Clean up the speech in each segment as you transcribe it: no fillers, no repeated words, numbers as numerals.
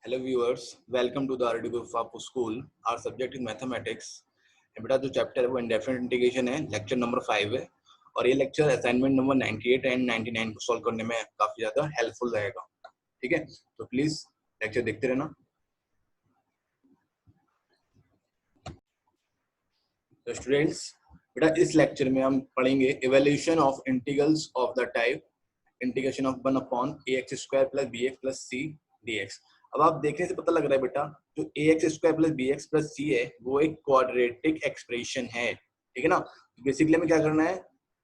Hello viewers, welcome to the RD Group of School. Our subject is mathematics. बेटा जो chapter है वो indefinite integration है, lecture number 5 है और ये लेक्चर असाइनमेंट नंबर 98 एंड 99 को सॉल्व करने में काफी ज्यादा हेल्पफुल रहेगा। ठीक है, तो प्लीज लेक्चर देखते रहना। तो स्टूडेंट्स, बेटा इस लेक्चर में हम पढ़ेंगे evaluation of integrals of the type integration of 1/ax² + bx + c dx। अब आप देखने से पता लग रहा है बेटा, जो ax² + bx + c है वो एक क्वाड्रेटिक एक्सप्रेशन है। ठीक है ना। बेसिकली हमें क्या करना है,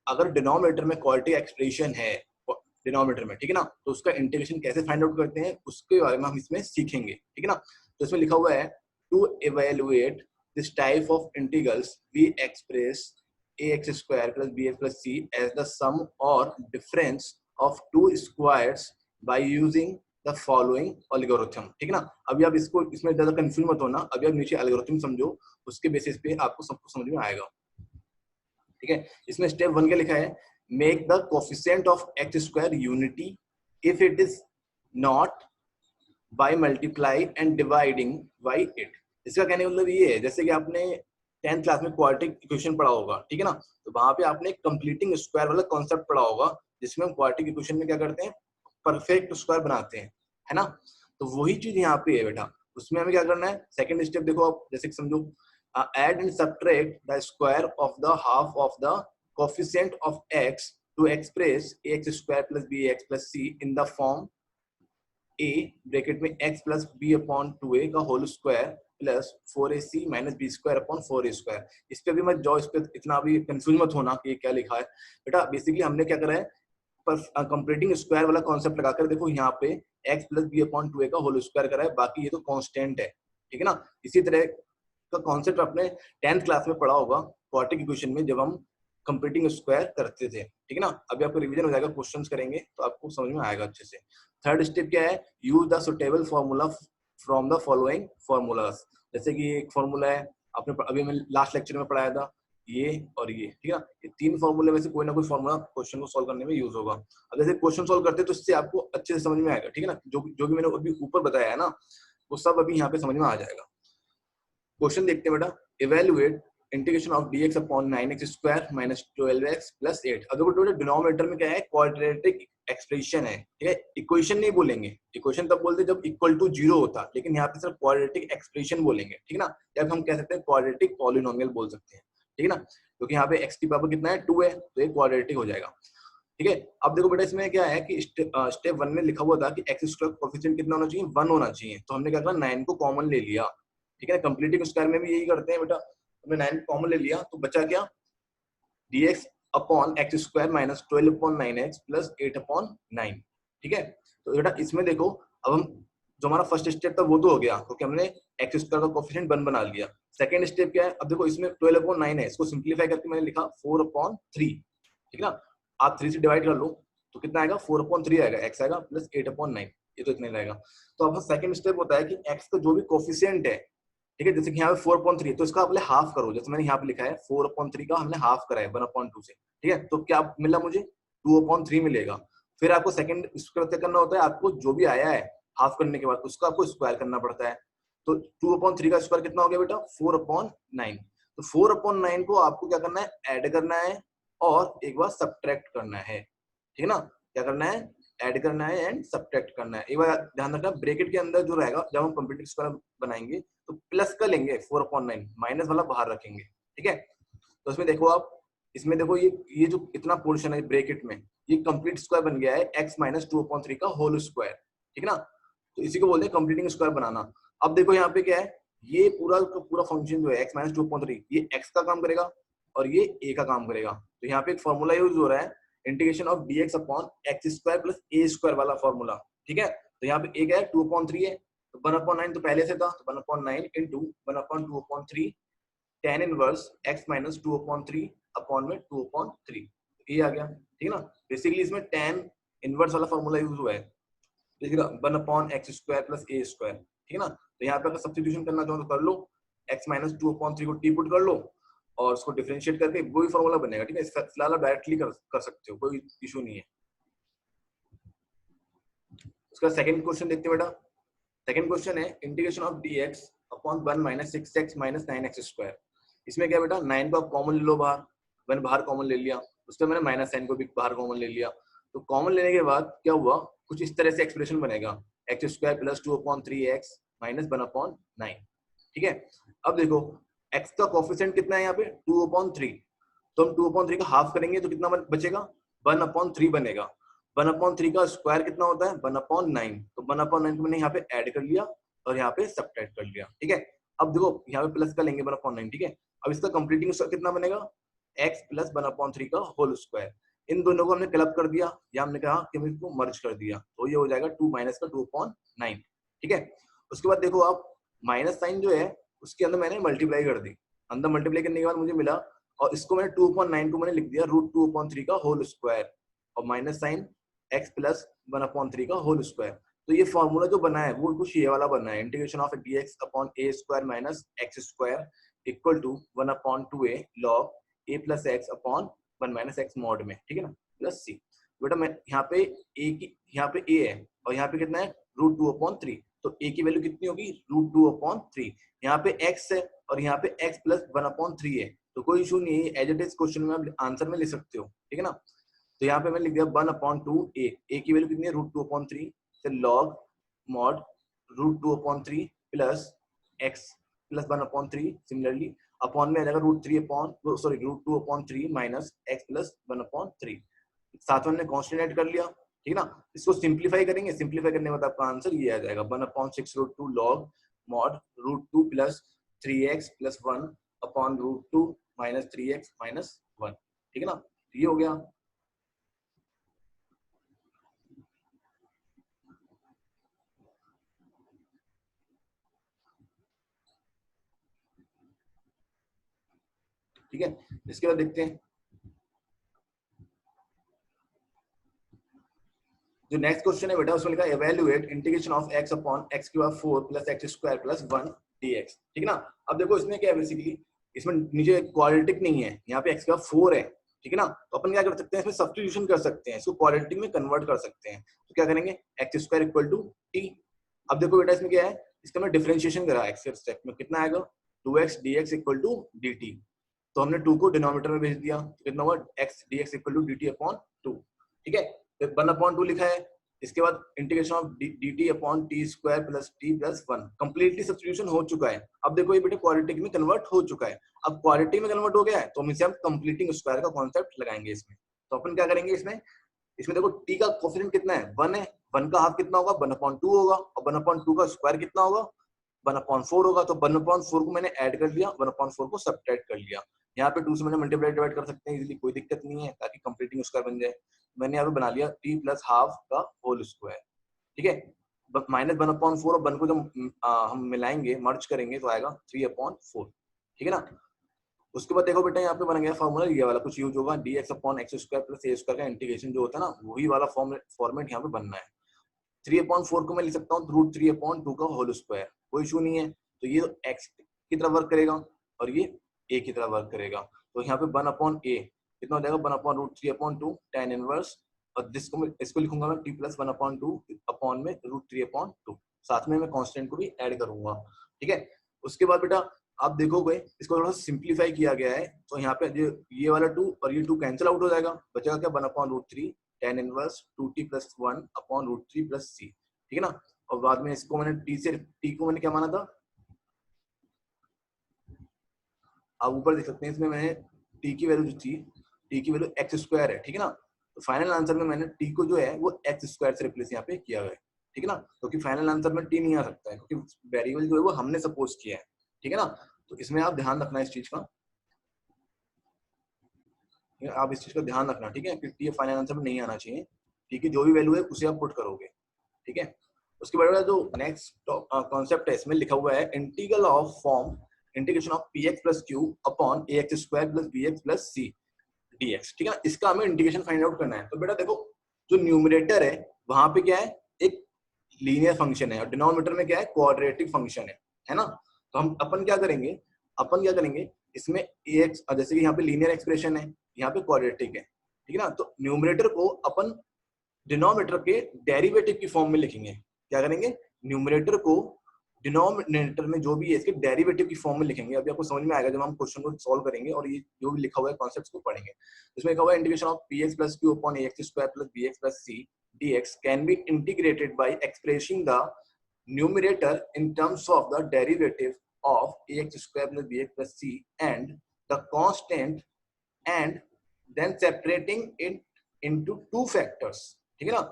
अगर डिनोमिनेटर में क्वाड्रेटिक एक्सप्रेशन है डिनोमिनेटर में, ठीक है ना, तो उसका इंटीग्रेशन कैसे फाइंड आउट करते हैं उसके बारे में हम इसमें सीखेंगे। ठीक है ना। तो इसमें लिखा हुआ है to evaluate this type of integrals we express ax² + bx + c as the sum or difference of two squares by using the following algorithm। ठीक है ना। अभी आप इसमें ज्यादा कंफ्यूज मत होना, अभी आप नीचे एल्गोरिथम समझो, उसके बेसिस पे आपको सब कुछ समझ में आएगा। ठीक है, इसमें स्टेप 1 क्या लिखा है, make the coefficient of x² unity if it is not by multiply and dividing by it। इसका कहने का मतलब ये है, जैसे कि आपने 10th क्लास में क्वाड्रेटिक इक्वेशन पढ़ा होगा, ठीक है ना, तो वहां पे आपने कंप्लीटिंग स्क्वायर वाला कॉन्सेप्ट पढ़ा होगा, जिसमें हम क्वाड्रेटिक इक्वेशन में क्या करते हैं, परफेक्ट स्क्वायर बनाते हैं, है ना। तो वही चीज यहाँ पे है बेटा। उसमें हमें क्या करना है, सेकंड स्टेप देखो आप, जैसे समझो add and subtract the square of the half of the coefficient of x to express ax² + bx + c in the form a bracket में x + b/2a का whole square plus 4ac - b² 4a²। इस पे भी मत जाओ, इस पे इतना भी कंफ्यूज मत होना कि ये क्या लिखा है बेटा। बेसिकली हमने क्या करा है, पर कंप्लीटिंग स्क्वायर वाला कॉन्सेप्ट लगाकर देखो, यहाँ पे x + b/2a का होल स्क्वायर करा है, बाकी ये तो कांस्टेंट है। ठीक है ना। इसी तरह का कॉन्सेप्ट आपने 10th क्लास में पढ़ा होगा क्वाड्रेटिक इक्वेशन में, जब हम कंप्लीटिंग स्क्वायर करते थे। ठीक है ना। अभी आपको रिवीजन हो जाएगा, क्वेश्चंस करेंगे तो आपको समझ में आएगा अच्छे से। थर्ड स्टेप क्या है, use the suitable formula from the following formulas. जैसे कि एक फार्मूला है, आपने अभी मैं लास्ट लेक्चर में पढ़ाया था, ये और ये, ठीक है ना। ये तीन फार्मूले में से कोई ना कोई फार्मूला क्वेश्चन को सॉल्व करने में यूज होगा। अब जैसे क्वेश्चन सॉल्व करते हैं तो इससे आपको अच्छे से समझ में आएगा। ठीक है ना। जो भी मैंने अभी ऊपर बताया है ना, वो सब अभी यहाँ पे समझ में आ जाएगा। क्वेश्चन देखते हैं बेटा, evaluate integration of dx/9x² - 12x + 8। अगर बेटा डिनोमिनेटर में क्या है, क्वाड्रेटिक एक्सप्रेशन है। ठीक है, इक्वेशन नहीं बोलेंगे, इक्वेशन तब बोलते जब इक्वल टू 0 होता, लेकिन यहाँ पे सिर्फ क्वाड्रेटिक एक्सप्रेशन बोलेंगे। ठीक है ना, या हम कह सकते हैं क्वाड्रेटिक पॉलिनोमियल बोल सकते हैं। ठीक है ना, क्योंकि यहाँ पे x की पावर कितना है, 2 है, तो ये क्वाड्रेटिक हो जाएगा। ठीक है, अब देखो बेटा इसमें क्या है कि स्टेप 1 में लिखा हुआ था कि x² कोएफिशिएंट कितना होना चाहिए, 1 होना चाहिए। तो हमने क्या करा, 9 को कॉमन ले लिया। ठीक है, कंप्लीटिंग स्क्वायर में भी यही करते हैं बेटा, हमने 9 कॉमन ले लिया तो बचा क्या, dx/x² - 12/9x + 8/9। ठीक है, तो बेटा इसमें देखो, अब हम जो हमारा फर्स्ट स्टेप था वो तो हो गया, क्योंकि हमने x² का कोएफिशिएंट 1 बना लिया। सेकंड स्टेप क्या है, अब देखो इसमें 12/9 है, इसको सिंपलीफाई करके मैंने लिखा 4/3। ठीक है ना, आप 3 से डिवाइड कर लो तो कितना आएगा, 4/3 आएगा, x आएगा प्लस 8/9, ये तो इतना रहेगा। तो अब सेकंड स्टेप होता है कि x का जो भी कोएफिशिएंट है, ठीक है, जैसे कि यहाँ पे 4/3 तो इसका आपने हाफ करो, जैसे मैंने यहाँ पे लिखा है 4/3 का हमने हाफ करा है 1/2 से। ठीक है, तो क्या मिला मुझे, 2/3 मिलेगा। फिर आपको सेकंड स्क्वायर क्या करना होता है, आपको जो भी आया है हाफ करने के बाद उसका आपको स्क्वायर करना पड़ता है। तो 2/3 का स्क्वायर कितना हो गया बेटा, 4/9। तो 4/9 को आपको क्या करना है, ऐड करना है और एक बार सब्ट्रैक्ट करना है। ठीक है ना, क्या करना है, ऐड करना है एंड सब्ट्रैक्ट करना है। एक बार ध्यान रखना, ब्रैकेट के अंदर जो रहेगा, जब हम कंप्लीट स्क्वायर बनाएंगे तो प्लस का लेंगे 4/9, माइनस वाला बाहर रखेंगे। ठीक है, तो इसमें देखो आप, इसमें देखो ये जो इतना पोर्शन है ब्रैकेट में, ये कंप्लीट स्क्वायर बन गया है x - 2/3 का होल स्क्वायर। ठीक है ना, तो इसी को बोलते हैं कंप्लीटिंग स्क्वायर बनाना। अब देखो यहाँ पे क्या है, ये पूरा का पूरा फंक्शन जो है x - 2/3, ये x का काम करेगा और ये a का काम करेगा। तो यहाँ पे एक फॉर्मूला यूज हो रहा है, इंटीग्रेशन ऑफ dx/x² + a² वाला फॉर्मूला। ठीक है, तो यहाँ पे एक है 2/3 है, तो 1/9 तो पहले से था, तो 1/9 into 1/2/3 tan inverse x - 2/3 upon में 2/3, ये आ गया। ठीक है ना, बेसिकली इसमें tan इनवर्स वाला फॉर्मूला यूज हुआ है, देखिएगा 1/x² + a²। ठीक है ना, तो यहाँ पे अगर सब्स्टिट्यूशन करना चाहो तो कर लो, x - 2/3 को टी पुट कर लो और उसको डिफरेंशिएट करके वही फॉर्मूला बनेगा। ठीक है, फिलहाल आप डायरेक्टली कर सकते हो, कोई इशू नहीं है। उसका सेकंड क्वेश्चन देखते हैं बेटा, सेकंड क्वेश्चन है integration of dx upon 1 minus 6x minus 9x square. इसमें क्या बेटा 9 को आप कॉमन ले लो बाहर, मैंने बाहर कॉमन ले लिया, उसके मैंने माइनस साइन को भी बाहर कॉमन ले लिया। तो कॉमन लेने के बाद क्या हुआ, कुछ इस तरह से एक्सप्रेशन बनेगा x square plus 2/3x minus 1/9। ठीक है, अब देखो x का कोफिशिएंट कितना है यहाँ पे 2/3, तो हम 2/3 का हाफ करेंगे तो कितना बचेगा 1/3 बनेगा। 1/3 का स्क्वायर कितना होता है 1/9, तो 1/9 को मैंने यहाँ पे ऐड कर लिया और यहाँ पे सब्ट्रैक्ट कर लिया। ठीक है, अब देखो यहाँ पे प्लस का लेंगे 1/9। ठीक है, अब इसका कंप्लीटिंग कितना बनेगा x प्लस 1/3 का होल स्क्वायर। इन दोनों को हमने क्लब कर दिया या हमने कहा कि हम इसको मर्ज कर दिया, तो ये हो जाएगा 2 माइनस का 2/9। ठीक है, उसके बाद देखो आप माइनस साइन जो है उसके अंदर मैंने मल्टीप्लाई कर दी, अंदर मल्टीप्लाई करने के बाद मुझे मिला, और इसको मैंने 2/9 को मैंने लिख दिया √2/3 का होल स्क्वायर और माइनस साइन x प्लस 1/3 का होल स्क्वायर। तो ये फॉर्मूला जो बना है वो कुछ ये वाला बना है, integration of dx upon a square minus x square equal to 1/2a log a plus x upon 1 minus x mod में। ठीक है ना, प्लस c। बेटा मैं यहाँ पे यहाँ पे a है और यहाँ पे कितना है √2/3, तो a की वैल्यू कितनी होगी √2/3। यहाँ पे x है और यहाँ पे x प्लस 1/3 है, तो कोई इशू नहीं है, एज इट इज क्वेश्चन में आप आंसर में लिख सकते हो। ठीक है ना, तो यहाँ पे मैंने लिख दिया 1/2a, a की वैल्यू कितनी है √2/3 से log mod √2/3 plus x plus 1/3, similarly upon में आ जाएगा √2/3 माइनस x प्लस 1/3, साथ में हमने कांस्टेंट ऐड कर लिया। ठीक है ना, इसको सिंप्लीफाई करेंगे, सिंप्लीफाई करने के बाद आपका आंसर ये आ जाएगा 1/6√2 log mod √2 plus 3x plus 1 upon √2 minus 3x minus 1। ठीक है ना, ये हो गया। ठीक है, इसके बाद देखते हैं जो नेक्स्ट क्वेश्चन है बेटा, उसमें लिखा evaluate integration of x upon x³ 4 plus x square plus 1 dx। ठीक है ना, अब देखो इसमें क्या है बेसिकली, इसमें नीचे क्वाड्रेटिक नहीं है, यहाँ पे x⁴ है। ठीक है ना, तो अपन क्या कर सकते हैं इसमें सब्स्टिट्यूशन कर सकते हैं, इसको क्वाड्रेटिक में कन्वर्ट कर सकते हैं। तो क्या करेंगे x² इक्वल टू t। अब देखो बेटा इसमें क्या है, इसका मैं डिफरेंशिएशन करा x के रिस्पेक्ट में, कितना आएगा 2x dx equal to dt। तो हमने 2 को डिनोमिनेटर में भेज दिया, तो कितना हुआ x dx equal to dt upon 2। ठीक है, 1/2 लिखा है, इसके बाद integration of dt upon t square plus t plus 1, completely substitution हो चुका है। अब देखो ये बेटे क्वाड्रेटिक में कन्वर्ट हो चुका है, अब क्वाड्रेटिक में कन्वर्ट हो गया है तो हम इसे हम कंप्लीटिंग स्क्वायर का कॉन्सेप्ट लगाएंगे इसमें। तो अपन क्या करेंगे इसमें देखो t का कोफिशिएंट कितना है 1 है, 1 का हाफ कितना होगा 1/2 होगा, और 1/2 का स्क्वायर कितना होगा 1/4 होगा, तो 1/4 को मैंने ऐड कर लिया, 1/4 को सब्ट्रैक्ट कर लिया। यहाँ पे 2 से मैंने मल्टीप्लाई डिवाइड कर सकते हैं इजीली, कोई दिक्कत नहीं है, ताकि कंप्लीटिंग स्क्वायर बन जाए। मैंने यहाँ पे बना लिया t प्लस हाफ का होल स्क्वायर। ठीक है, माइनस 1/4 और 1 को जब हम मिलाएंगे मर्ज करेंगे तो आएगा 3/4। ठीक है ना, उसके बाद देखो बेटा यहाँ पे बन गया फॉर्मूला ये वाला, कुछ यूज होगा dx upon x square plus a square का इंटीग्रेशन जो होता है ना, वही वाला फॉर्मेट यहाँ पे बनना है। 3/4 को मैं लिख सकता हूँ √3/2 का होल स्क्वायर, कोई इशू नहीं है। तो ये x की तरफ वर्क करेगा और ये a की तरफ वर्क करेगा, तो यहाँ पे 1/a कितना हो जाएगा 1/√3/2 tan इनवर्स, और इसको लिखूंगा मैं t प्लस 1/2 अपॉन में √3/2, साथ में मैं कांस्टेंट को भी ऐड करूंगा। ठीक है, उसके बाद बेटा आप देखोगे इसको थोड़ा सिंप्लीफाई किया गया है, तो यहाँ पे ये वाला 2 और ये 2 कैंसिल आउट हो जाएगा, बचेगा क्या 1/√3 tan inverse 2t plus 1 upon √3 plus c। ठीक है ना, और बाद में इसको मैंने t को मैंने क्या माना था, आप ऊपर देख सकते हैं इसमें मैंने t की वैल्यू जो थी, t की वैल्यू x स्क्वायर है। ठीक है ना, तो फाइनल आंसर में मैंने t को जो है वो x स्क्वायर से रिप्लेस यहाँ पे किया हुआ है। ठीक है ना, क्योंकि फाइनल आंसर में t नहीं आ सकता है, क्योंकि वेरिएबल जो है वो हमने सपोज किया है। ठीक है ना, तो इसमें आप ध्यान रखना इस चीज का, आप इस चीज का ध्यान रखना। ठीक है, क्योंकि फाइनल आंसर में नहीं आना चाहिए, ठीक है, जो भी वैल्यू है उसे आप पुट करोगे। ठीक है, उसके बाद जो नेक्स्ट कॉन्सेप्ट है इसमें लिखा हुआ है integral of form integration of px plus q upon ax square plus bx plus c dx। ठीक है ना, इसका हमें इंटीग्रेशन फाइंड आउट करना है। तो बेटा देखो जो न्यूमरेटर है वहां पे क्या है एक लीनियर फंक्शन है और डिनोमिनेटर में क्या है क्वाड्रेटिक फंक्शन है ना। तो हम अपन क्या करेंगे इसमें ax, जैसे कि यहाँ पे लीनियर एक्सप्रेशन है, यहाँ पे क्वाड्रेटिक है। ठीक है ना, तो न्यूमरेटर को अपन डिनोमिनेटर के डेरिवेटिव की फॉर्म में लिखेंगे। क्या करेंगे न्यूमरेटर को डिनोमिनेटर में जो भी है इसके डेरिवेटिव की फॉर्म में लिखेंगे। अभी आपको समझ में आएगा जब हम क्वेश्चन को सॉल्व करेंगे और ये जो भी लिखा हुआ है कॉन्सेप्ट्स को पढ़ेंगे। इसमें लिखा हुआ है integration of px plus q upon ax square plus bx plus c dx can be integrated by expressing the numerator in terms of the derivative of ax square plus bx plus c and the constant and then separating it into two factors। ठीक है ना,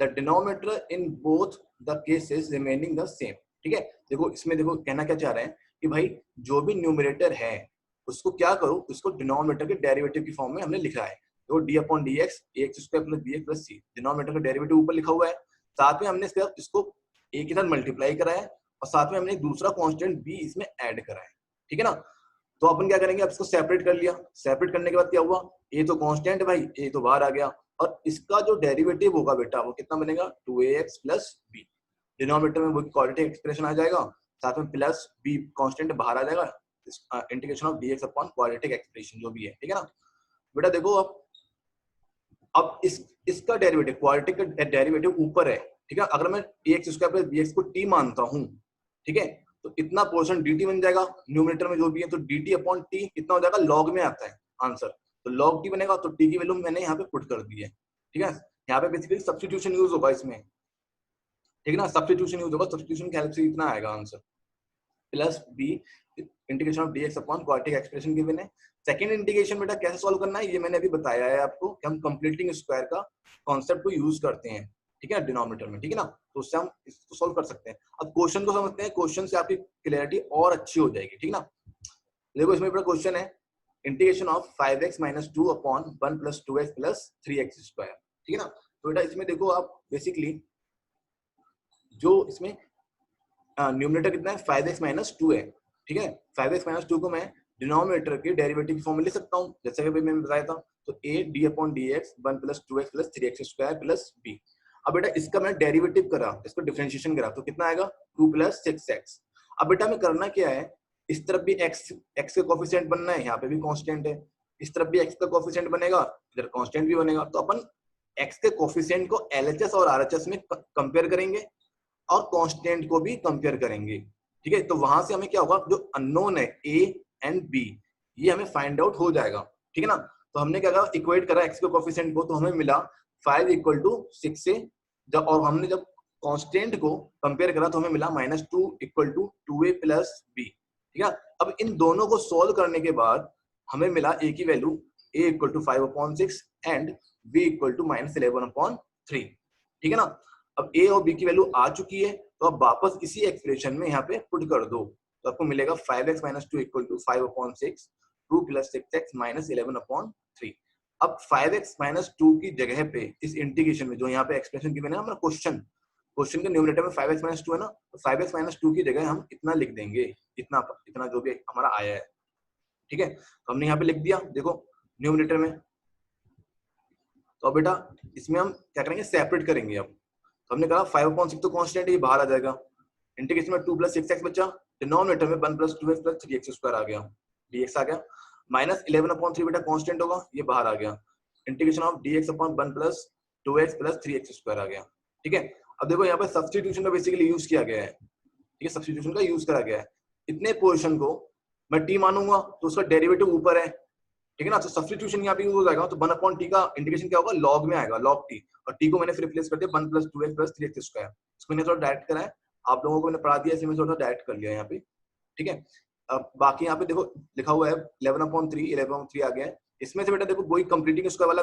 the denominator in both the cases remaining the same। ठीक है, देखो इसमें देखो कहना क्या चाह रहे हैं कि भाई जो भी न्यूमरेटर है उसको क्या करो, उसको डिनोमिनेटर के डेरिवेटिव की फॉर्म में हमने लिखा है। तो d upon d x x square plus b x plus c, denominator का डेरिवेटिव ऊपर लिखा हुआ है, साथ में हमने इसको ए के साथ मल्टीप्लाई करा है और साथ में हमने दूसरा कांस्टेंट बी इसमें ऐड करा है। ठीक है ना, तो अपन क्या करेंगे, अब इसको सेपरेट कर लिया। सेपरेट करने के बाद क्या हुआ, ए तो कांस्टेंट है भाई, ए तो बाहर आ गया और इसका जो डेरिवेटिव होगा बेटा वो कितना बनेगा 2ax प्लस बी। डिनोमिनेटर में वो क्वाड्रेटिक एक्सप्रेशन आ जाएगा, साथ में प्लस बी कांस्टेंट बाहर आ जाएगा, integration of dx upon quadratic expression जो भी है। ठीक है ना बेटा, देखो अब इसका डेरिवेटिव क्वाड्रेटिक का डेरिवेटिव ऊपर है। ठीक है, अगर मैं ax स्क्वायर प्लस bx को t मानता हूं, ठीक है, तो इतना पोर्शन dt बन जाएगा न्यूमरेटर में जो भी है, तो dt अपॉन t कितना हो जाएगा, लॉग में आता है आंसर, तो लॉग t बनेगा। तो t की वैल्यू मैंने यहाँ पे पुट कर दी है। ठीक है, यहाँ पे बेसिकली सब्स्टिट्यूशन यूज होगा इसमें। ठीक है ना, सब्स्टिट्यूशन यूज होगा, सब्स्टिट्यूशन की हेल्प से इतना आएगा answer, plus B integration of dx upon quadratic expression given है। सेकंड इंटीग्रेशन बेटा कैसे सॉल्व करना है ये मैंने अभी बताया है आपको कि हम कंप्लीटिंग स्क्वायर का कॉन्सेप्ट को यूज करते हैं। ठीक है, डिनोमिनेटर में। ठीक है ना, तो उससे हम इसको सॉल्व कर सकते हैं। अब क्वेश्चन को समझते हैं, क्वेश्चन से आपकी क्लैरिटी और अच्छी हो जाएगी। ठीक ना, देखो इसमें बड़ा क्वेश्चन है integration of 5x - 2 upon 1 + 2x + 3x square. ठीक है ना, तो बेटा इसमें देखो आप बेसिकली जो इसमें न्यूमरेटर कितना है 5x - 2 है। ठीक है, 5x - 2 को मैं डिनोमिनेटर के डेरिवेटिव की फॉर्म में लिख सकता हूँ, जैसे कि मैंने बताया था। तो a d upon dx 1 + 2x + 3x square plus b। अब बेटा इसका मैं डेरिवेटिव करा, इसको डिफरेंशिएशन करा, तो कितना आएगा 2 + 6x। अब बेटा हमें करना क्या है, इस तरफ भी x का कोफिशिएंट बनना है, यहाँ पे भी कांस्टेंट है, इस तरफ भी x का कोफिशिएंट बनेगा, इधर कांस्टेंट भी बनेगा। तो अपन x के कोफिशिएंट को LHS और RHS में कंपेयर करेंगे और कांस्टेंट को भी कंपेयर करेंगे। ठीक है, तो वहां से हमें क्या होगा, जो अननोन है a एंड b ये हमें फाइंड आउट हो जाएगा। ठीक है ना, तो हमने क्या करा, इक्वेट करा x के कोफिशिएंट को, तो हमें मिला 5 = 6 से जब, और हमने जब कांस्टेंट को कंपेयर करा तो हमें मिला -2 = 2a + b। ठीक है, अब इन दोनों को सोल्व करने के बाद हमें मिला a की वैल्यू a = 5/6 एंड b = -11/3। ठीक है ना, अब a और b की वैल्यू आ चुकी है, तो अब वापस इसी एक्सप्रेशन में यहाँ पे पुट कर दो, तो आपको मिलेगा 5x - 2 = 5/6, 2 + 6x -11/3। अब 5x - 2 की जगह पे इस इंटीग्रेशन में जो यहाँ पे एक्सप्रेशन गिवन है हमारा क्वेश्चन के न्यूमरेटर में 5x - 2 है ना, तो 5x - 2 की जगह हम इतना लिख देंगे, इतना जो भी हमारा आया है। ठीक है, तो हमने यहाँ पे लिख दिया, देखो न्यूमरेटर में। तो बेटा इसमें हम क्या करेंगे, सेपरेट करेंगे। अब तो हमने कहा 5/6 तो कांस्टेंट है, ये बाहर आ जाएगा, इंटीग्रेशन में 2 + 6x बचा, डिनोमिनेटर में 1 + 2x + 3x स्क्वायर आ गया, dx आ गया, -11/3 बेटा कांस्टेंट होगा, ये बाहर आ गया, integration of dx upon 1 + 2x + 3x square आ गया। ठीक है, अब देखो यहाँ पे सब्स्टिट्यूशन का बेसिकली यूज किया गया है। ठीक है, सब्स्टिट्यूशन का यूज करा गया है। इतने पोर्शन को मैं t मानूंगा तो उसका डेरिवेटिव ऊपर है। ठीक है ना, तो सब्स्टिट्यूशन यहाँ पे यूज हो जाएगा, तो 1/t का इंटीग्रेशन क्या होगा, log में आएगा, log t, और t को मैंने फिर रिप्लेस कर दिया 1 + 2x + 3x स्क्वायर। इसको मैंने थोड़ा डायरेक्ट करा है, आप लोगों को मैंने पढ़ा दिया, इसमें थोड़ा डायरेक्ट कर लिया यहाँ पे। ठीक है, अब बाकी यहाँ पे देखो लिखा हुआ है 11/3 आ गया है। इसमें से बेटा देखो वही कंप्लीटिंग स्क्वायर वाला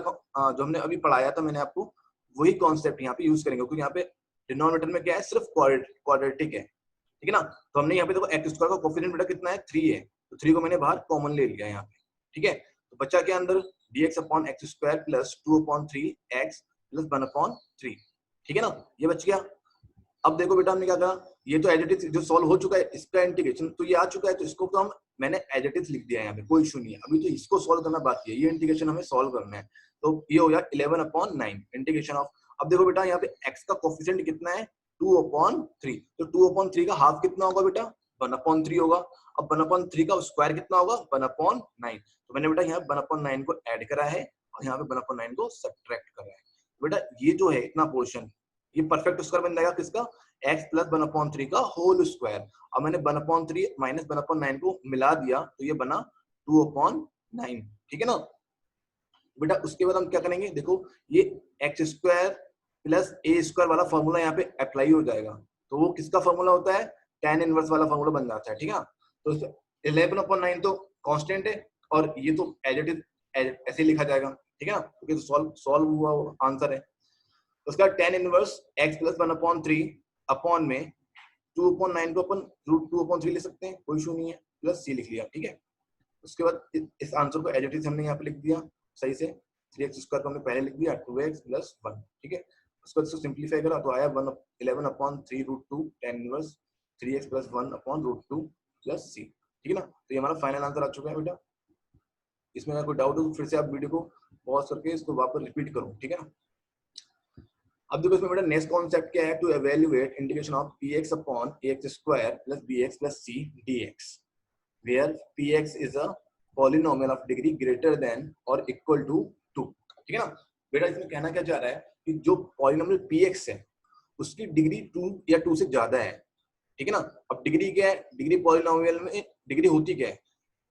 जो हमने अभी पढ़ाया था मैंने आपको, वही कॉन्सेप्ट यहाँ पे यूज करेंगे, क्योंकि यहाँ पे डिनोमिनेटर में क्या है, सिर्फ क्वाड्रेटिक है। ठीक है ना, तो हमने यहाँ पे देखो x स्क्वायर का कोफिशिएंट बेटा कितना है 3 है, तो 3 को मैंने बाहर कॉमन ले लिया यहाँ पे। ठीक है, तो बचा क्या अंदर, dx upon x square plus 2/3x plus 1/3। ठीक है ना, ये बच गया। अब देखो बेटा हमने क्या कहा, ये तो एज इट इज जो सॉल्व हो चुका है, इसका इंटीग्रेशन तो ये आ चुका है, तो इसको तो हम मैंने एज इट इज लिख दिया है यहाँ पे, कोई इशू नहीं है। अभी तो इसको सॉल्व करना बाकी है, ये इंटीग्रेशन हमें सॉल्व करना है। तो ये हो गया 11/9 इंटीग्रेशन ऑफ। अब देखो बेटा यहाँ पे x का कोफिशिएंट कितना है 2/3, तो 2/3 का हाफ कितना होगा बेटा 1/3 होगा। अब 1/3 का स्क्वायर कितना होगा 1/9, तो मैंने बेटा यहाँ 1/9 को ऐड करा है और यहाँ पे 1/9 को सब्ट्रैक्ट करा है। बेटा ये जो है इतना पोर्शन ये परफेक्ट स्क्वायर बन जाएगा किसका, x प्लस 1/3 का होल स्क्वायर। अब मैंने 1/3 माइनस 1/9 को मिला दिया तो ये बना 2/9, ठीक है ना बेटा। उसके बाद हम क्या करेंगे, देखो ये एक्स स्क्वायर प्लस ए स्क्वायर वाला फॉर्मूला यहाँ पे अप्लाई हो जाएगा, तो वो किसका फॉर्मूला होता है, tan इनवर्स वाला फॉर्मूला बन जाता है, ठीक है। तो 11/9 तो कांस्टेंट है और ये तो एज इट इज ऐसे लिखा जाएगा, ठीक है ना, क्योंकि तो सॉल्व हुआ आंसर है। तो उसका tan inverse x plus 1/3 upon में 2/9 को अपन √2/3 ले सकते हैं, कोई इशू नहीं है, प्लस c लिख लिया, ठीक है। उसके बाद इस आंसर को एज इट इज हमने यहाँ पे लिख दिया सही से, 3x स्क्वायर को हमने पहले लिख दिया 2x प्लस 1, ठीक है। उसको इसको सिंपलीफाई करा तो आया 11/3 √2 tan inverse 3x plus 1/√2 plus c, ठीक है ना। तो ये हमारा फाइनल आंसर आ चुका है बेटा। इसमें अगर कोई डाउट हो तो फिर से आप वीडियो को पॉज करके इसको वापस रिपीट करो, ठीक है ना। अब देखो इसमें बेटा नेक्स्ट कॉन्सेप्ट क्या है, to evaluate integration of px upon ax square plus bx plus c dx where px is a polynomial of degree greater than or equal to 2, ठीक है ना। बेटा इसमें कहना क्या चाह रहा है कि जो पॉलिनोमियल px है उसकी डिग्री 2 या 2 से ज्यादा है, ठीक है ना। अब डिग्री क्या है, डिग्री पॉलिनोमियल में डिग्री होती क्या है,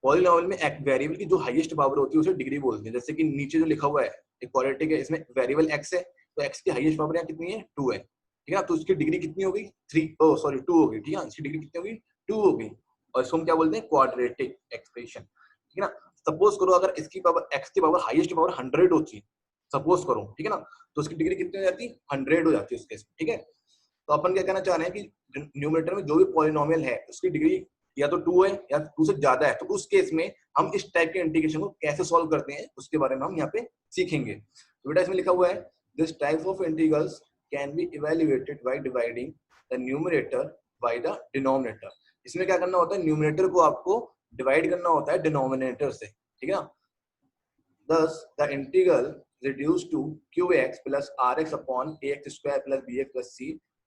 पॉलिनोमियल में एक वेरिएबल की जो हाईएस्ट पावर होती है उसे डिग्री बोलते हैं। जैसे कि नीचे जो लिखा हुआ है एक क्वाड्रेटिक है, इसमें वेरिएबल x है तो x की हाईएस्ट पावर यहाँ कितनी है, 2 है, ठीक है ना। तो उसकी डिग्री कितनी हो गई, 2 हो गई, ठीक है। इसकी डिग्री कितनी हो गई, 2 हो गई, और इसको हम क्या बोलते हैं, क्वाड्रेटिक एक्सप्रेशन, ठीक है ना। सपोज करो अगर इसकी पावर x की पावर हाईएस्ट पावर 100 होती है, सपोज करो, ठीक है ना, तो उसकी डिग्री कितनी हो जाती, 100 हो जाती है उसके, ठीक है। तो अपन क्या कहना चाह रहे हैं कि न्यूमरेटर में जो भी पॉलिनोमियल है उसकी डिग्री या तो 2 है या 2 से ज्यादा है, तो उस केस में हम इस टाइप के इंटीग्रेशन को कैसे सॉल्व करते हैं उसके बारे में हम यहाँ पे सीखेंगे। तो बेटा इसमें लिखा हुआ है this type of integrals can be evaluated by dividing the numerator by the denominator. इसमें क्या करना होता है, न्यूमरेटर को आपको डिवाइड करना होता है डिनोमिनेटर से, ठीक है ना। Thus the integral reduced to qx plus rx upon ax square plus bx plus c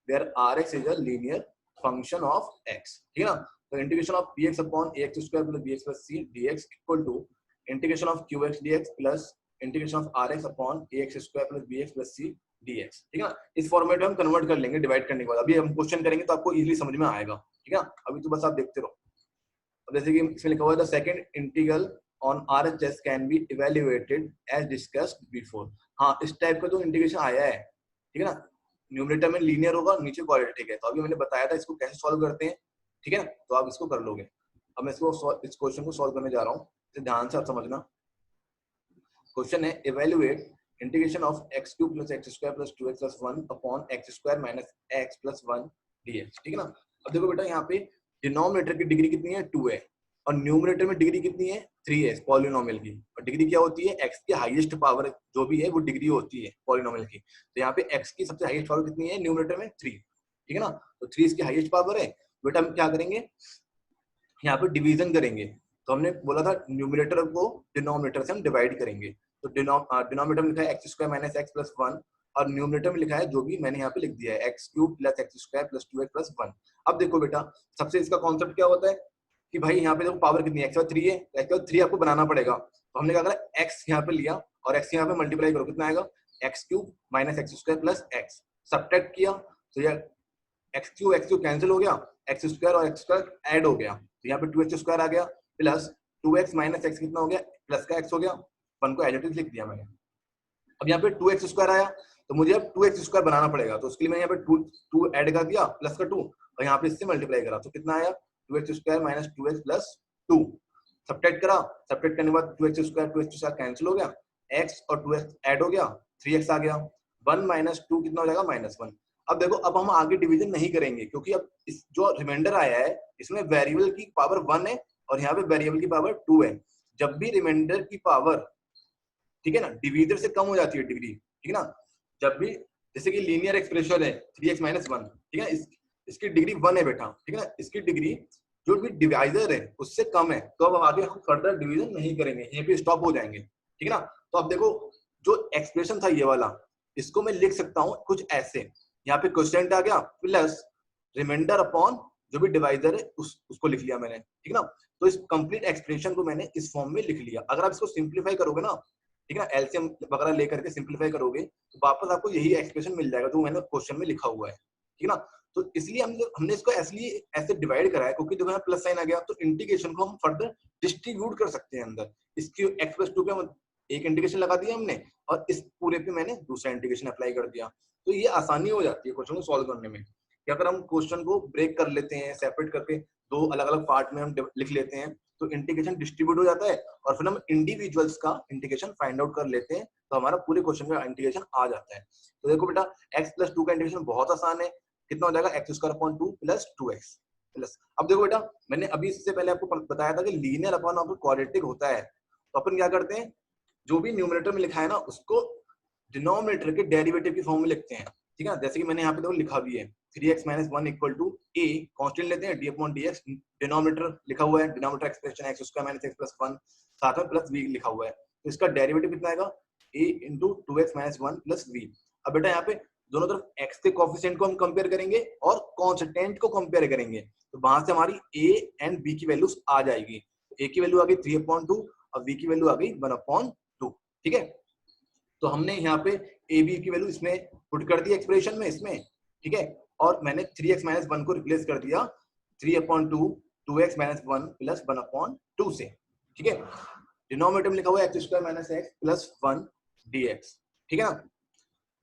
where rx is a linear function of x, ठीक है ना। तो integration of px upon ax square plus bx plus c dx equal to integration of qx dx plus integration of rx upon ax square plus bx plus c dx, ठीक है ना। इस format में हम कन्वर्ट कर लेंगे divide करने के बाद, अभी हम क्वेश्चन करेंगे तो आपको इजीली समझ में आएगा, ठीक है। अभी तो बस आप देखते रहो। अब जैसे कि इसमें लिखा हुआ है the second integral on RHS can be evaluated as discussed before। हाँ, इस टाइप का जो इंटीग्रेशन आया है, ठीक है ना, न्यूमरेटर में लीनियर होगा, नीचे क्वाड्रेटिक है, तो अभी मैंने बताया था इसको कैसे सॉल्व करते हैं, ठीक है ना, तो आप इसको कर लोगे। अब मैं इस क्वेश्चन को सॉल्व करने जा रहा हूँ, इसे ध्यान से आप समझना। क्वेश्चन है evaluate integration of x³ + x² + 2x + 1 upon x² - x + 1 dx, ठीक है ना। अब देखो बेटा यहाँ पे डिनोमिनेटर की डिग्री कितनी है, 2 है, और न्यूमरेटर में डिग्री कितनी है, 3 है पॉलिनोमियल की। और डिग्री क्या होती है, x की हाईएस्ट पावर जो भी है वो डिग्री होती है पॉलिनोमियल की। तो यहाँ पे x की सबसे हाईएस्ट पावर कितनी है न्यूमरेटर में, 3, ठीक है ना। तो 3 इसकी हाईएस्ट पावर है। बेटा हम क्या करेंगे, यहाँ पे डिवीजन करेंगे। तो हमने बोला था न्यूमरेटर को डिनोमिनेटर से हम डिवाइड करेंगे, तो डिनोमिनेटर में लिखा है x² - x + 1 और न्यूमरेटर में लिखा है जो भी मैंने यहाँ पे लिख दिया है x³ + x² + 2x + 1। अब देखो बेटा सबसे इसका कॉन्सेप्ट क्या होता है कि भाई यहाँ पे देखो पावर कितनी है, x/3 है, x/3 आपको बनाना पड़ेगा। तो हमने क्या करा, x यहाँ पे लिया और x यहाँ पे मल्टीप्लाई करो, कितना आएगा, x³ - x² + x, सब्ट्रैक्ट किया तो ये x³ कैंसिल हो गया, x² और x² ऐड हो गया, तो यहाँ पे 2x² आ गया प्लस 2x - x कितना हो गया, प्लस का x हो गया, 1 को एज इट इज लिख दिया मैंने। अब यहाँ पे 2x² आया तो मुझे अब 2x² बनाना पड़ेगा, तो उसके लिए मैंने यहाँ पे 2 ऐड कर दिया प्लस का 2 और यहाँ पे इससे मल्टीप्लाई करा, तो कितना आया 2x² - 2x + 2, सब्ट्रैक्ट करा, सब्ट्रैक्ट करने के बाद 2x² कैंसिल हो गया, x और 2x ऐड हो गया, 3x आ गया, 1 - 2 कितना हो जाएगा, -1। अब देखो अब हम आगे डिवीजन नहीं करेंगे क्योंकि अब इस जो रिमाइंडर आया है इसमें वेरिएबल की पावर 1 है और यहाँ पे वेरिएबल की पावर 2 है। जब भी रिमाइंडर की पावर, ठीक है ना, डिवीजर से कम हो जाती है डिग्री, ठीक है ना, जब भी जैसे कि लीनियर एक्सप्रेशन है 3x - 1, ठीक है, इसकी डिग्री 1 है बेटा, ठीक है ना, इसकी डिग्री जो भी डिवाइजर है उससे कम है, तो अब आगे हम फर्दर डिवीजन नहीं करेंगे, यहीं पे स्टॉप हो जाएंगे, ठीक है ना। तो अब देखो जो एक्सप्रेशन था ये वाला, इसको मैं लिख सकता हूँ कुछ ऐसे, यहाँ पे क्वेश्चन आ गया प्लस रिमाइंडर अपॉन जो भी डिवाइजर है उसको लिख लिया मैंने, ठीक है ना। तो इस कंप्लीट एक्सप्रेशन को मैंने इस फॉर्म में लिख लिया। अगर आप इसको सिंप्लीफाई करोगे ना, ठीक है ना, एलसीएम वगैरह लेकर के सिंप्लीफाई करोगे तो वापस आपको यही एक्सप्रेशन मिल जाएगा जो मैंने क्वेश्चन में लिखा हुआ है, ठीक है ना। तो इसलिए हमने इसको ऐसे डिवाइड करा है क्योंकि देखो यहाँ प्लस साइन आ गया तो इंटीग्रेशन को हम फर्दर डिस्ट्रीब्यूट कर सकते हैं अंदर। इसकी x+2 पे एक इंटीग्रेशन लगा दिया हमने और इस पूरे पे मैंने दूसरा इंटीग्रेशन अप्लाई कर दिया, तो ये आसानी हो जाती है क्वेश्चन को सॉल्व करने में। कि अगर हम क्वेश्चन को ब्रेक कर लेते हैं, सेपरेट करके दो अलग अलग पार्ट में हम लिख लेते हैं तो इंटीग्रेशन डिस्ट्रीब्यूट हो जाता है और फिर हम इंडिविजुअल्स का इंटीग्रेशन फाइंड आउट कर लेते हैं तो हमारा पूरे क्वेश्चन का इंटीग्रेशन आ जाता है। तो देखो बेटा x+2 का इंटीग्रेशन बहुत आसान है, कितना हो जाएगा x² + 2x प्लस। अब देखो बेटा मैंने अभी इससे पहले आपको बताया था कि लीनियर अपॉन क्वाड्रेटिक होता है, तो अपन क्या करते हैं जो भी न्यूमरेटर में लिखा है ना उसको डिनोमिनेटर के डेरिवेटिव की फॉर्म में लिखते हैं, ठीक है। जैसे कि मैंने यहाँ पे देखो लिखा भी है 3x - 1 = a, कांस्टेंट लेते हैं d/dx, डिनोमिनेटर लिखा हुआ है, डिनोमिनेटर एक्सप्रेशन x² - x + 1 साथ में प्लस v लिखा हुआ है, तो इसका डेरिवेटिव कितना आएगा a × 2x - 1 + v। अब बेटा यहाँ पे दोनों तरफ x के कोएफिशिएंट को हम कंपेयर करेंगे और कांस्टेंट को कंपेयर करेंगे, तो वहां से हमारी a एंड b की वैल्यूज आ जाएगी। a की वैल्यू आ गई 3/2 और v की वैल्यू आ गई 1/2, ठीक है। तो हमने यहाँ पे ए बी की वैल्यू इसमें पुट कर दी एक्सप्रेशन में इसमें, ठीक है, और मैंने 3x - 1 को रिप्लेस कर दिया 3/2 2x - 1 + 1/2 से, ठीक है। डिनोमिनेटर में लिखा हुआ है x² - x + 1 dx, ठीक है ना।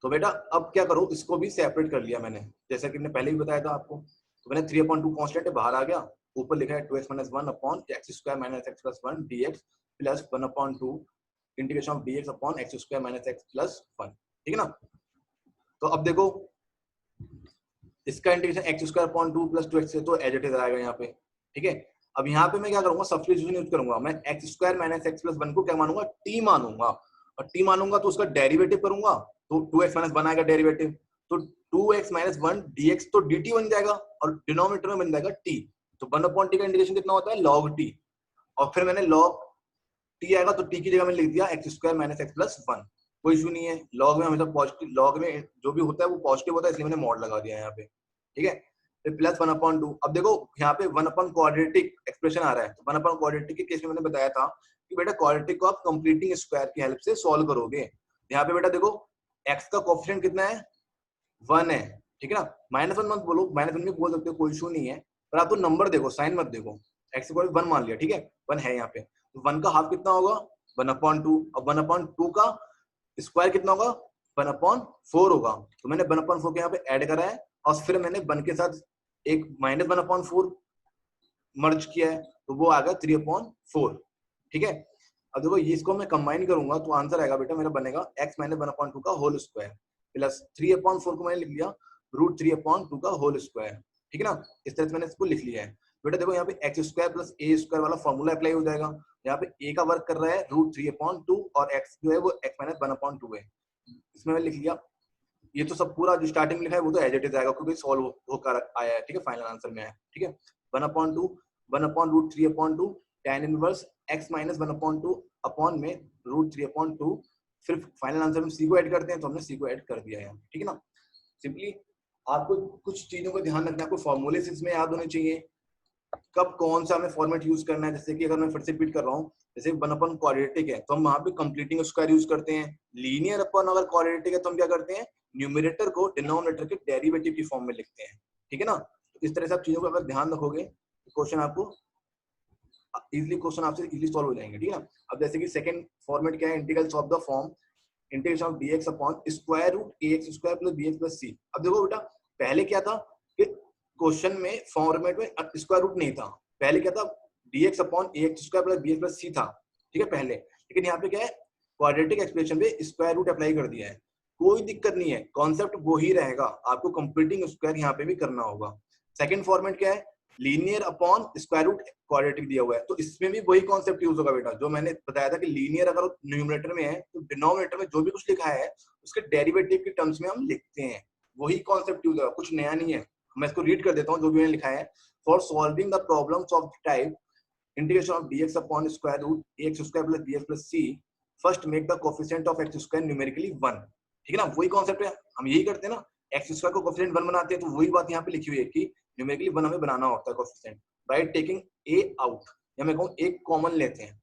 तो बेटा अब क्या करो इसको भी सेपरेट कर लिया मैंने, जैसा कि मैंने पहले भी बताया था आपको। तो मैंने 3/2 कांस्टेंट है बाहर आ गया, ऊपर लिखा है 2x - 1/x² - x + 1 dx + 1/2 integration of dx upon x² - x + 1, ठीक है ना। तो अब देखो इसका इंटीग्रेशन x² 2 + 2x से तो एज इट इज आएगा यहाँ पे, ठीक है। अब यहाँ पे मैं क्या करूंगा सब्स्टिट्यूशन यूज करूंगा, मैं x² - x + 1 को क्या मानूंगा t मानूंगा, और t मानूंगा तो उसका डेरिवेटिव करूंगा तो 2x - 1 आएगा डेरिवेटिव, तो 2x - 1 dx तो dt बन जाएगा और डिनोमिनेटर में बन जाएगा t, तो 1/t का इंटीग्रेशन कितना होता है log t, और फिर मैंने log t आएगा तो t की जगह मैंने लिख दिया x² - x + 1, कोई इशू नहीं है। लॉग में हमेशा पॉजिटिव, लॉग में जो भी होता है वो पॉजिटिव होता है इसलिए मैंने मॉड लगा दिया यहाँ पे, ठीक है। फिर प्लस 1/2। अब देखो यहाँ पे 1/क्वाड्रेटिक एक्सप्रेशन आ रहा है, तो 1/क्वाड्रेटिक के केस में मैंने बताया था कि बेटा क्वाड्रेटिक को आप कंप्लीटिंग स्क्वायर की हेल्प से सॉल्व करोगे। यहाँ पे बेटा देखो x का कोएफिशिएंट कितना है 1 है, ठीक है ना। -1 मत बोलो, -1 भी बोल सकते हो, कोई इशू नहीं है, पर आप तो नंबर देखो साइन मत देखो। x को 1 मान लिया, ठीक है, 1 है यहाँ पे, तो 1 का हाफ कितना होगा 1/2, अब 1/2 का स्क्वायर कितना होगा 1/4 होगा, तो मैंने 1/4 के यहाँ पे ऐड करा है और फिर मैंने 1 के साथ एक -1/4 मर्ज किया है तो वो आ गया 3/4, ठीक है। अब देखो ये इसको मैं कंबाइन करूंगा तो आंसर आएगा बेटा मेरा बनेगा x - 1/2 का होल स्क्वायर प्लस 3/4 को मैंने लिख लिया √3/2 का होल स्क्वायर, ठीक है ना। इस तरह से मैंने इसको लिख लिया है। बेटा देखो यहाँ पे x² + a² वाला फॉर्मूला अप्लाई हो जाएगा, यहाँ पे a का वर्क कर रहा है √3/2 और x जो है वो x - 1/2 है, इसमें मैं लिख लिया। ये तो सब पूरा जो स्टार्टिंग में लिखा है वो तो एज इट इज आएगा क्योंकि सॉल्व होकर आया है, ठीक है, फाइनल आंसर में आया, ठीक है। 1/2 1/√3/2 tan इनवर्स x - 1/2 अपॉन में √3/2, फिर फाइनल आंसर में c को ऐड करते हैं तो हमने c को ऐड कर दिया है, ठीक है ना। सिंपली आपको कुछ चीजों का ध्यान रखना है, आपको फॉर्मूले इसमें याद होने चाहिए, कब कौन सा हमें फॉर्मेट यूज करना है। जैसे कि अगर मैं फिर से रिपीट कर रहा हूँ, जैसे 1/क्वाड्रेटिक है तो हम वहां पे कंप्लीटिंग स्क्वायर यूज करते हैं। लीनियर अपॉन अगर क्वाड्रेटिक है तो हम क्या करते हैं न्यूमरेटर को डिनोमिनेटर के डेरिवेटिव की फॉर्म में लिखते हैं, ठीक है ना। तो इस तरह से आप चीजों को अगर ध्यान रखोगे तो क्वेश्चन आपको क्वेश्चन आपसे इजीली सॉल्व हो जाएंगे, ठीक है ना। अब जैसे कि सेकंड फॉर्मेट क्या है integrals of the form integration of dx upon √ax² + bx + c। अब देखो बेटा पहले क्या था कि क्वेश्चन में फॉर्मेट में स्क्वायर रूट नहीं था, पहले क्या था dx upon ax² + bx + c था, ठीक है पहले, लेकिन यहाँ पे क्या है क्वाड्रेटिक एक्सप्रेशन पे स्क्वायर रूट अप्लाई कर दिया है, कोई दिक्कत नहीं है, कॉन्सेप्ट वो ही रहेगा, आपको कंप्लीटिंग स्क्वायर यहाँ पे भी करना होगा। सेकंड फॉर्मेट क्या है linear upon square root quadratic दिया हुआ है, तो इसमें भी वही कॉन्सेप्ट यूज होगा बेटा जो मैंने बताया था कि लीनियर अगर न्यूमरेटर में है तो डिनोमिनेटर में जो भी कुछ लिखा है उसके डेरिवेटिव के टर्म्स में हम लिखते हैं, वही कॉन्सेप्ट यूज होगा, कुछ नया नहीं है। मैं इसको रीड कर देता हूँ जो भी मैंने लिखा है। For solving the problems of the type integration of dx upon square root ax² + bx + c first make the coefficient of x² numerically 1, ठीक है ना, वही कॉन्सेप्ट है, हम यही करते हैं ना, x² को कोएफिशिएंट 1 बनाते हैं, तो वही बात यहाँ पे लिखी हुई है कि न्यूमेरिकली 1 हमें बनाना होता है coefficient by taking a out, या मैं कहूँ एक कॉमन लेते हैं,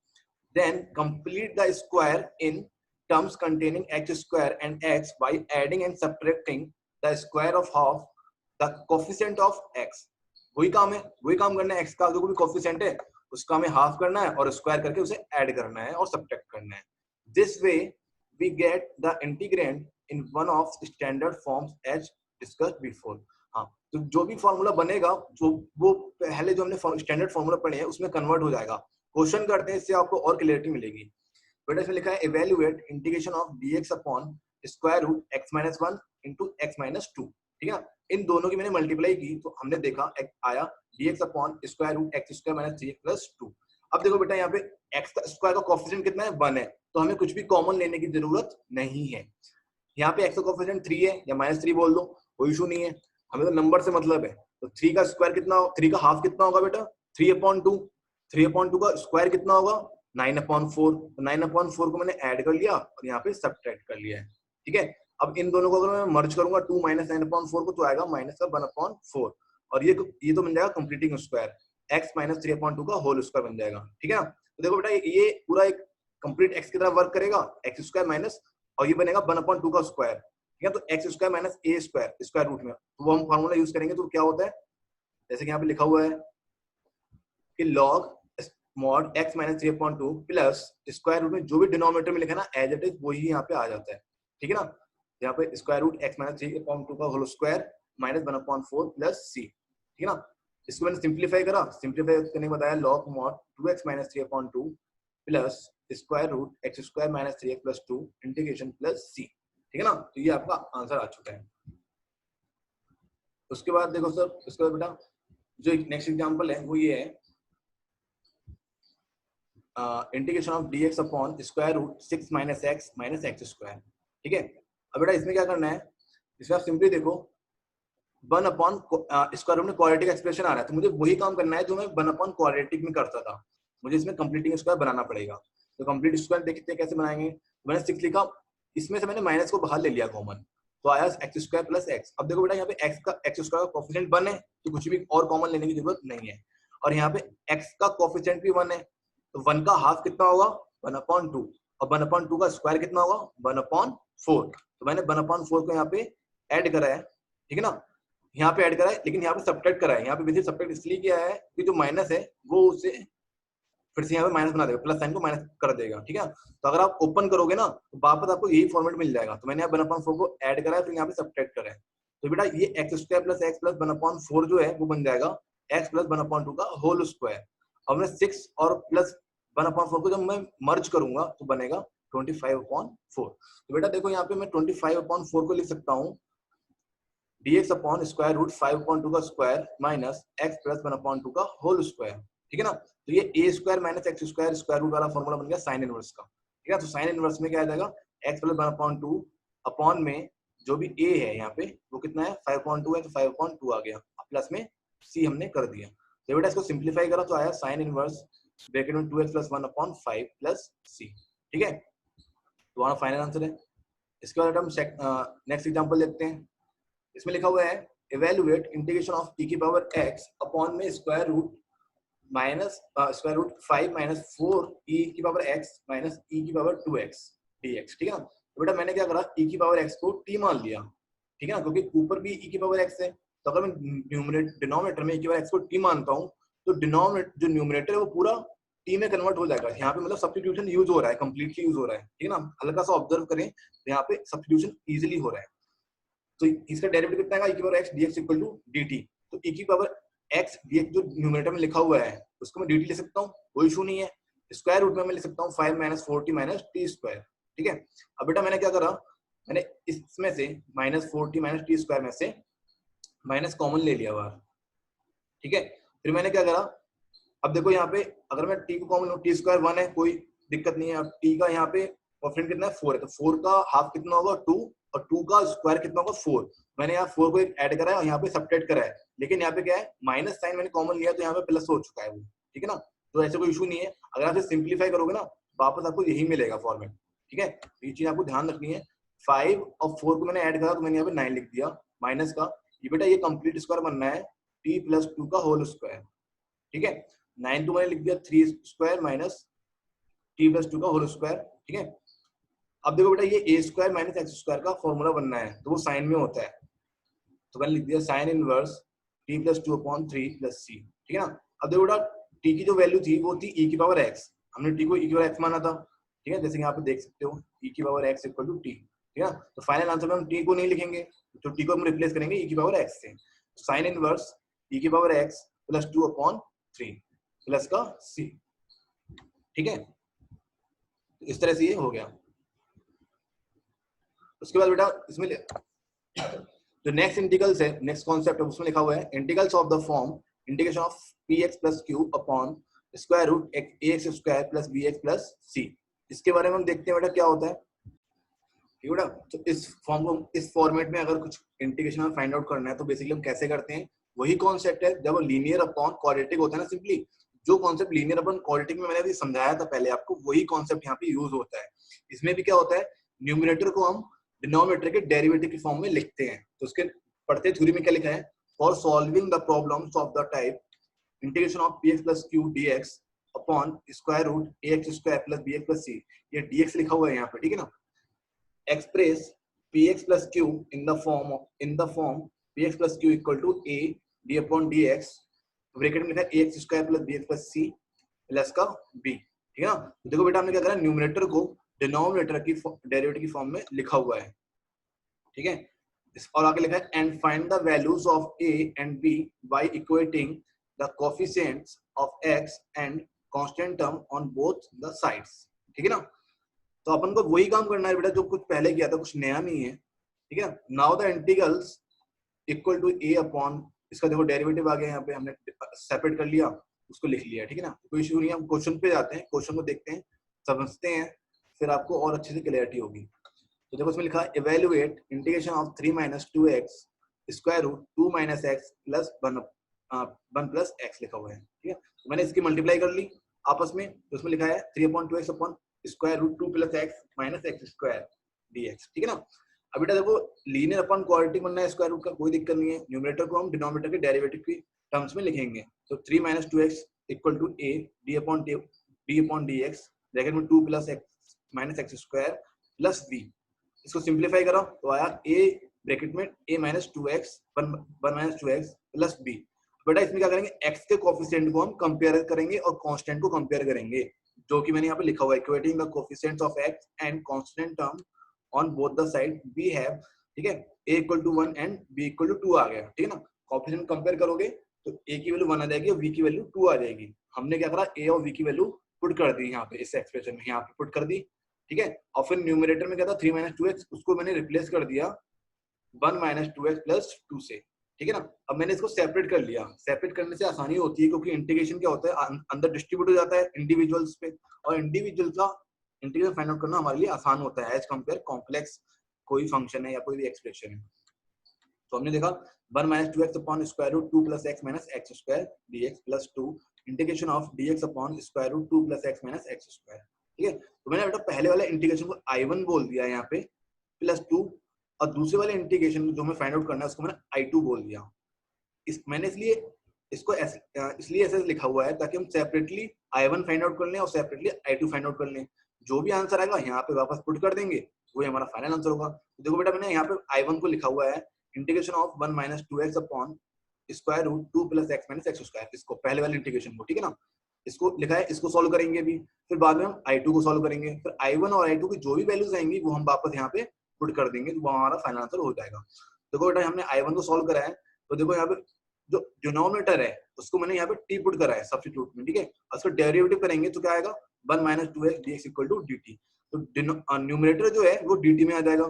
then complete the square in terms containing x square and x by adding and subtracting the square of half the coefficient of x. वही काम करना है, x का जो भी कोफिशिएंट है उसका हमें हाफ करना है और स्क्वायर करके उसे ऐड करना है और सब्ट्रैक्ट करना है. This way we get the integrand in one of standard forms as discussed before. हाँ, तो जो भी फॉर्मूला बनेगा जो वो पहले जो हमने स्टैंडर्ड फॉर्मूला पढ़े हैं उसमें कन्वर्ट हो जाएगा. क्वेश्चन करते हैं, इससे आपको और क्लियरिटी मिलेगी. बेटा इसमें लिखा है evaluate integration of dx upon square root x minus 1 into x minus 2. ठीक है, इन दोनों की मैंने मल्टीप्लाई की तो हमने देखा आया dx upon square root x square minus 3x plus 2. अब देखो बेटा यहाँ पे x का स्क्वायर का कोएफिशिएंट कितना है, 1 है, तो हमें कुछ भी कॉमन लेने की जरूरत नहीं है. यहाँ पे x का कोएफिशिएंट 3 है या माइनस 3 बोल दो, कोई इशू नहीं है, हमें तो नंबर से मतलब है. तो 3 का स्क्वायर कितना, 3 का हाफ कितना होगा बेटा, 3/2. 3/2 का स्क्वायर कितना होगा, 9/4. तो 9/4 को मैंने ऐड कर लिया और यहाँ पे सब्ट्रैक्ट कर लिया है. ठीक है, अब इन दोनों को अगर मैं मर्ज करूंगा 2 माइनस 9/4 को तो आएगा माइनस का 1/4 और ये तो बन जाएगा कंप्लीटिंग स्क्वायर x माइनस 3/2 का होल स्क्वायर बन जाएगा. ठीक है ना, तो देखो बेटा ये पूरा एक कंप्लीट x की तरह वर्क करेगा, x स्क्वायर माइनस और ये बनेगा 1/2 का स्क्वायर. ठीक है, तो x square minus a square square root में, तो वो हम फार्मूला यूज करेंगे तो क्या होता है, जैसे कि यहाँ पे लिखा हुआ है कि log mod x minus 3/2 plus square root में जो भी डिनोमिनेटर में लिखा है ना एज इट इज वही यहाँ पे आ जाता है. ठीक है ना, यहाँ पे स्क्वायर रूट x माइनस 3/2 का whole square minus 1/4 plus c. ठीक है ना, इसको मैंने सिंप्लीफाई करा, सिंप्लीफाई करने को बताया log mod 2x minus 3/2 plus square root x square minus 3x plus 2 integration plus c. ठीक है ना, तो ये आपका आंसर आ चुका है. उसके बाद देखो सर, उसके बाद बेटा जो नेक्स्ट एग्जांपल है वो ये है integration of dx upon square root 6 minus x square. ठीक है, अब बेटा इसमें क्या करना है, इसमें आप सिंपली देखो 1 अपॉन स्क्वायर रूट में क्वाड्रेटिक एक्सप्रेशन आ रहा है, तो मुझे वही काम करना है जो मैं 1 अपॉन क्वाड्रेटिक में करता था. मुझे इसमें कंप्लीटिंग स्क्वायर बनाना पड़ेगा. तो कंप्लीट स्क्वायर देखते हैं कैसे बनाएंगे. मैंने 6 लिखा, इसमें से मैंने माइनस को बाहर ले लिया कॉमन, तो आया x स्क्वायर प्लस x. अब देखो बेटा यहाँ पे x स्क्वायर का कोएफिशिएंट 1 है तो कुछ भी और कॉमन लेने की जरूरत नहीं है, और यहाँ पे x का कोएफिशिएंट भी 1 है, तो 1 का हाफ कितना होगा 1/2 और 1/2 का स्क्वायर कितना होगा 1/4. तो मैंने 1/4 को यहाँ पे ऐड करा है. ठीक है ना, यहाँ पे ऐड करा है, लेकिन यहाँ पे सब्ट्रैक्ट करा है. यहाँ पे बेसिक सब्ट्रैक्ट इसलिए किया है कि जो माइनस है वो उसे फिर से यहाँ पे माइनस बना देगा, प्लस साइन को माइनस कर देगा. ठीक है, तो अगर आप ओपन करोगे ना तो वापस आपको यही फॉर्मेट मिल जाएगा. तो मैंने यहाँ 1/4 को ऐड करा है, फिर यहाँ पे सब्ट्रैक्ट करा है. तो बेटा ये x square plus x plus 1/4 जो है वो बन जाएगा x प्लस 1/2 का होल स्क्वायर. अब मैं 6 और प्लस 1/4 को जब मैं मर्ज करूंगा तो बनेगा 25/4. तो बेटा देखो यहाँ पे मैं 25/4 को लिख सकता हूँ dx अपॉन स्क्वायर रूट 5/2 का स्क्वायर माइनस x प्लस 1/2 का होल स्क्वायर. ठीक है ना, तो ये a square minus x square square root वाला फॉर्मूला बन गया साइन इनवर्स का. ठीक है, तो साइन इनवर्स में क्या आ जाएगा x प्लस 1/2 अपॉन में जो भी a है यहाँ पे वो कितना है 5/2 है, तो 5/2 आ गया, प्लस में c हमने कर दिया. तो बेटा इसको सिंप्लीफाई करा तो आया साइन इनवर्स ब्रैकेट में 2x प्लस 1/5 प्लस c. ठीक है, तो हमारा फाइनल आंसर है. इसके बाद हम नेक्स्ट एग्जांपल देखते हैं. इसमें लिखा हुआ है इवैल्यूएट इंटीग्रेशन ऑफ e की पावर x अपॉन में square root minus square root 5 minus 4 e की पावर x माइनस e की पावर 2x dx. ठीक है ना, तो बेटा मैंने क्या करा e की पावर x को t मान लिया. ठीक है ना, क्योंकि ऊपर भी e की पावर x है, तो अगर मैं डिनोमिनेटर में e की पावर x को t मानता हूँ तो डिनोमिनेटर जो न्यूमरेटर है वो पूरा t में कन्वर्ट हो जाएगा. यहाँ पे मतलब सब्स्टिट्यूशन यूज हो रहा है, कंप्लीटली यूज हो रहा है. ठीक है ना, हल्का सा ऑब्जर्व करें तो यहाँ पे सब्स्टिट्यूशन इजिली हो रहा है. तो इसका डेरिवेटिव कितना आएगा e की power x dx equal to dt. तो e की पावर x dx जो न्यूमरेटर में लिखा हुआ है उसको मैं dt ले सकता हूँ, कोई इशू नहीं है. स्क्वायर रूट में मैं लिख सकता हूँ 5 minus 4t minus t square. ठीक है, अब बेटा मैंने क्या करा, मैंने इसमें से minus 4t minus t square में से माइनस कॉमन ले लिया बाहर. ठीक है, फिर मैंने क्या करा, अब देखो यहाँ पे अगर मैं t को कॉमन लूं, t स्क्वायर 1 है, कोई दिक्कत नहीं है. अब t का यहाँ पे कोएफिशिएंट कितना है 4 है, तो 4 का हाफ कितना होगा 2 और 2 का स्क्वायर कितना होगा 4. मैंने यहाँ 4 को एक ऐड करा है और यहाँ पे सब्ट्रैक्ट करा है, लेकिन यहाँ पे क्या है माइनस साइन मैंने कॉमन लिया तो यहाँ पे प्लस हो चुका है वो. ठीक है ना, तो ऐसे कोई इशू नहीं है. अगर आप सिंप्लीफाई करोगे ना वापस आपको यही मिलेगा फॉर्मेट. ठीक है, ये चीज आपको ध्यान रखनी है. 5 और 4 को मैंने ऐड करा तो मैंने यहाँ पे 9 लिख दिया माइनस का. ये बेटा ये कंप्लीट स्क्वायर बनना है t प्लस 2 का होल स्क्वायर. ठीक है, 9 तो मैंने लिख दिया 3 स्क्वायर माइनस t प्लस 2 का होल स्क्वायर. ठीक है, अब देखो बेटा ये a square minus x square का फॉर्मूला बनना है तो वो साइन में होता है, तो मैंने लिख दिया sine inverse t plus 2/3 plus c, ठीक है ना। अब देखो बेटा t की जो वैल्यू थी वो थी e की पावर x, हमने t को e की पावर x माना था, ठीक है, जैसे यहाँ पे देख सकते हो e की power x equal to t, ठीक है। तो फाइनल आंसर में हम t को नहीं लिखेंगे, तो t को हम रिप्लेस करेंगे e की पावर x से, साइन इनवर्स e की पावर x प्लस 2/3 प्लस का c, ठीक है। इस तरह से ये हो गया। उसके बाद बेटा इसमें जो नेक्स्ट इंटीग्रल्स है, नेक्स्ट कॉन्सेप्ट है उसमें लिखा हुआ है integrals of the form integration of px plus q upon square root ax square plus bx plus c। इसके बारे में हम देखते हैं बेटा क्या होता है, ठीक है बेटा। तो इस फॉर्म को इस फॉर्मेट में अगर कुछ इंटीग्रेशन फाइंड आउट करना है तो बेसिकली हम कैसे करते हैं, वही कॉन्सेप्ट है जब लीनियर अपॉन क्वाड्रेटिक होता है ना, सिंपली जो कॉन्सेप्ट लीनियर अपॉन क्वाड्रेटिक में मैंने अभी समझाया था पहले आपको, वही कॉन्सेप्ट यहाँ पे यूज होता है। इसमें भी क्या होता है, न्यूमरेटर को हम डिनोमिनेटर के डेरिवेटिव की फॉर्म में लिखते हैं। तो उसके पढ़ते थ्योरी में क्या लिखा है, for solving the problems of the type integration of px plus q dx upon square root ax square plus bx plus c, ये dx लिखा हुआ है यहाँ पे, ठीक है ना। express px plus q in the form px plus q equal to a d upon dx, bracket में लिखा है ax square plus bx plus c plus का b, ठीक है ना। तो देखो बेटा हमने क्या करा, न्यूमरेटर को डिनोमिनेटर की डेरिवेटिव की फॉर्म में लिखा हुआ है, ठीक है। और आगे लिखा है and find the values of a and b by equating the coefficients of x and constant term on both the sides, ठीक है ना। तो अपन को वही काम करना है बेटा जो कुछ पहले किया था, कुछ नया नहीं है, ठीक है। Now the integrals equal to a upon, इसका देखो डेरिवेटिव आ गया यहाँ पे, हमने सेपरेट कर लिया, उसको लिख लिया, ठीक है ना। कोई इशू नहीं है, हम क्वेश्चन पे जाते हैं, क्वेश्चन को देखते हैं, समझते हैं, फिर आपको और अच्छे से क्लैरिटी होगी। तो देखो इसमें लिखा है evaluate integration of 3 minus 2x square root 2 minus x plus 1 plus x लिखा हुआ है, ठीक है। तो मैंने इसकी मल्टीप्लाई कर ली आपस में, तो उसमें लिखा है 3/2x upon square root 2 plus x minus x square dx, ठीक है ना। अब बेटा देखो लीनियर अपॉन क्वाड्रेटिक बनना है स्क्वायर रूट का, कोई दिक्कत नहीं है, न्यूमरेटर को हम डिनोमिनेटर के डेरिवेटिव की टर्म्स में लिखेंगे। तो 3 minus 2x equal to a d upon dx bracket में 2 plus x minus x square plus b, इसको सिंप्लीफाई करो तो आया a ब्रैकेट में a minus 2x 1 minus 2x plus b। बेटा इसमें क्या करेंगे, x के कोएफिशिएंट को हम कंपेयर करेंगे और कांस्टेंट को कंपेयर करेंगे, जो कि मैंने यहाँ पे लिखा हुआ है equating the coefficients of x and constant term on both the side we have, ठीक है, a equal to 1 and b equal to 2 आ गया, ठीक है ना। कोएफिशिएंट कंपेयर करोगे तो a की वैल्यू 1 आ जाएगी और b की वैल्यू 2 आ जाएगी। हमने क्या करा, a और b की वैल्यू पुट कर दी यहाँ पे, इस एक्सप्रेशन में यहाँ पे पुट कर दी, ठीक है। और फिर न्यूमरेटर में क्या था 3 माइनस 2x, उसको मैंने रिप्लेस कर दिया 1 माइनस 2x प्लस 2 से, ठीक है ना। अब मैंने इसको सेपरेट कर लिया, सेपरेट करने से आसानी होती है क्योंकि इंटीग्रेशन क्या होता है, अंदर डिस्ट्रीब्यूट हो जाता है इंडिविजुअल्स पे, और इंडिविजुअल का इंटीग्रेशन फाइंड आउट करना हमारे लिए आसान होता है एज कंपेयर कॉम्प्लेक्स कोई फंक्शन है या कोई भी एक्सप्रेशन है। तो हमने देखा 1 minus 2x upon square root 2 plus x minus x square dx plus 2 integration of dx upon square root 2 plus x minus x square, ठीक है। तो मैंने बेटा पहले वाले इंटीग्रेशन को I1 बोल दिया यहाँ पे प्लस 2, और दूसरे वाले इंटीग्रेशन जो हमें फाइंड आउट करना है उसको मैंने I2 बोल दिया। मैंने इसको इसलिए ऐसे लिखा हुआ है ताकि हम सेपरेटली I1 फाइंड आउट कर लें और सेपरेटली I2 फाइंड आउट कर लें। जो भी आंसर आएगा यहाँ पे वापस पुट कर देंगे, वही हमारा फाइनल आंसर होगा। तो देखो बेटा मैंने यहाँ पे I1 को लिखा हुआ है integration of 1 minus 2x upon square root 2 plus x minus x square, इसको पहले वाले इंटीग्रेशन को, ठीक है ना। इसको लिखा है, इसको सॉल्व करेंगे भी, फिर बाद में हम I2 को सॉल्व करेंगे, फिर I1 और I2 की जो भी वैल्यूज आएंगी वो हम वापस यहाँ पे पुट कर देंगे, तो वो हमारा फाइनल आंसर हो जाएगा। देखो बेटा हमने I1 को सॉल्व करा है, तो देखो यहाँ पे जो डिनोमिनेटर है उसको मैंने यहाँ पे t पुट करा है सब्स्टिट्यूट में, ठीक है। उसका डेरिवेटिव करेंगे तो क्या आएगा 1 minus 2x dx equal to dt। तो न्यूमरेटर जो है वो dt में आ जाएगा,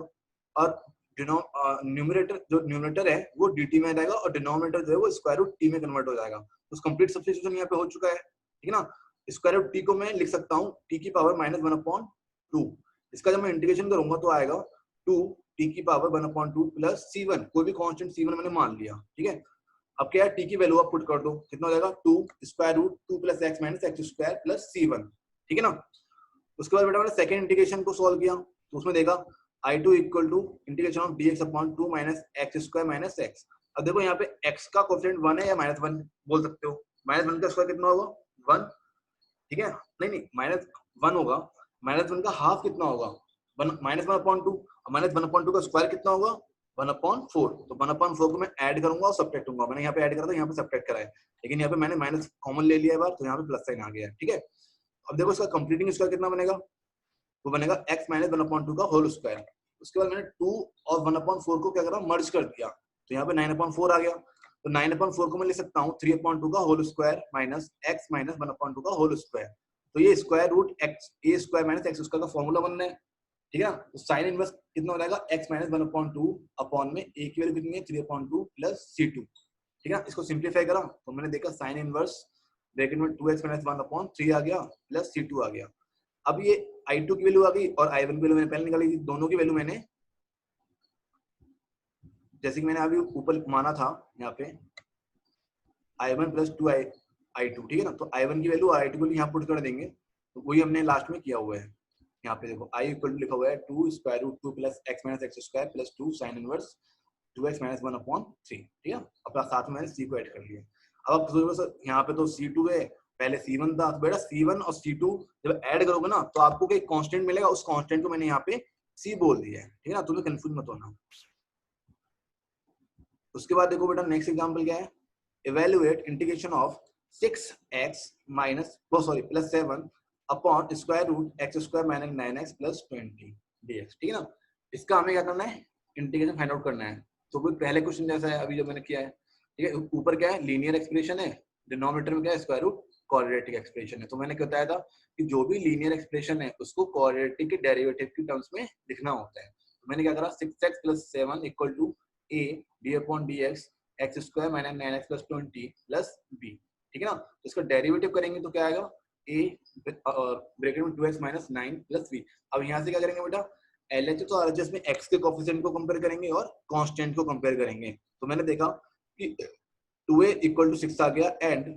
और न्यूमरेटर है वो dt में आ जाएगा, और डिनोमिनेटर जो है वो स्क्वायर रूट t में कन्वर्ट हो जाएगा। तो कंप्लीट सब्स्टिट्यूशन यहाँ पे हो चुका है, ठीक है ना। स्क्वायर रूट t को मैं लिख सकता हूँ t की पावर -1/2। इसका जब मैं इंटीग्रेशन करूंगा तो आएगा 2 t की पावर 1/2 प्लस c1, कोई भी कांस्टेंट c1 मैंने मान लिया, ठीक है। अब क्या है, t की वैल्यू आप पुट कर दो, कितना हो जाएगा 2 square root 2 plus x minus x square plus c1, ठीक है ना। उसके बाद बेटा मैंने सेकंड इंटीग्रेशन को सॉल्व किया, तो उसमें देखा I2 equal to integration of dx upon 2 minus x square minus x। अब देखो यहाँ पे x का कोएफिशिएंट 1 है या -1 बोल सकते हो, -1 का स्क्वायर कितना होगा 1, ठीक है, नहीं -1 होगा, -1 का हाफ कितना होगा माइनस 1/2 और माइनस 1/2 का स्क्वायर कितना होगा 1/4। तो 1/4 को मैं ऐड करूंगा और सब्ट्रैक्ट करूंगा। मैंने यहाँ पे ऐड करा था, यहाँ पे सब्ट्रैक्ट करा है, लेकिन यहाँ पे मैंने माइनस कॉमन ले लिया है बार, तो यहाँ पे प्लस साइन आ गया है। ठीक है, अब देखो इसका कंप्लीटिंग स्क्वायर कितना बनेगा, वो बनेगा x माइनस 1/2 का होल स्क्वायर। उसके बाद मैंने 2 और 1/4 को क्या करा मर्ज कर दिया, तो यहाँ पे 9/4 आ गया। तो 9/4 को मैं लिख सकता हूँ 3/2 का whole square minus x minus 1/2 का होल स्क्वायर। तो ये square root x a square minus x square का फॉर्मूला बनना है। ठीक है ना, तो साइन इनवर्स कितना हो जाएगा x माइनस 1/2 अपॉन में a की वैल्यू कितनी है 3/2 प्लस c2। ठीक है, इसको सिंप्लीफाई करा तो मैंने देखा साइन इनवर्स ब्रैकेट में 2x माइनस 1/3 आ गया प्लस c2 आ गया। अब ये I2 की वैल्यू आ गई और I1 की वैल्यू मैंने पहले निकाली थी, दोनों की वैल्यू मैंने जैसे कि मैंने अभी ऊपर माना था यहाँ पे I1 प्लस 2I2। ठीक है ना, तो I1 की वैल्यू I2 की वैल्यू यहाँ पुट कर देंगे, तो वही हमने लास्ट में किया हुआ है। यहाँ पे देखो I इक्वल टू लिखा हुआ है 2 square root 2 plus x minus x square plus 2 sine inverse 2x minus 1/3। ठीक है, अपना साथ में मैंने c को ऐड कर लिया। अब यहाँ पे तो c2 है, पहले c1 था, तो बेटा c1 और c2 जब ऐड करोगे ना तो आपको कोई कांस्टेंट मिलेगा, उस कांस्टेंट को मैंने यहाँ पे c बोल दिया है। ठीक है ना, तुम्हें कंफ्यूज मत होना। उसके बाद देखो बेटा नेक्स्ट एग्जांपल क्या है, evaluate integration of 6x minus plus 7 upon square root x square minus 9x plus 20 dx। ठीक है ना, इसका हमें क्या करना है इंटीग्रेशन फाइंड आउट करना है। तो कोई पहले क्वेश्चन जैसा है अभी जो मैंने किया है। ठीक है, ऊपर क्या है लीनियर एक्सप्रेशन है, डिनोमिनेटर में क्या है स्क्वायर रूट क्वाड्रेटिक एक्सप्रेशन है। तो मैंने क्या बताया था कि जो भी लीनियर एक्सप्रेशन है उसको क्वाड्रेटिक के डेरिवेटिव की टर्म्स में लिखना होता है। तो मैंने क्या करा 6x plus 7 equal to a d upon dx x square minus 9x plus 20 plus b। ठीक है ना, तो इसका डेरिवेटिव करेंगे तो क्या आएगा a ब्रैकेट में 2x माइनस 9 प्लस b। अब यहाँ से क्या करेंगे बेटा LHS और RHS में x के कोफिशिएंट को कंपेयर करेंगे और कांस्टेंट को कंपेयर करेंगे। तो मैंने देखा कि 2a इक्वल टू 6 आ गया and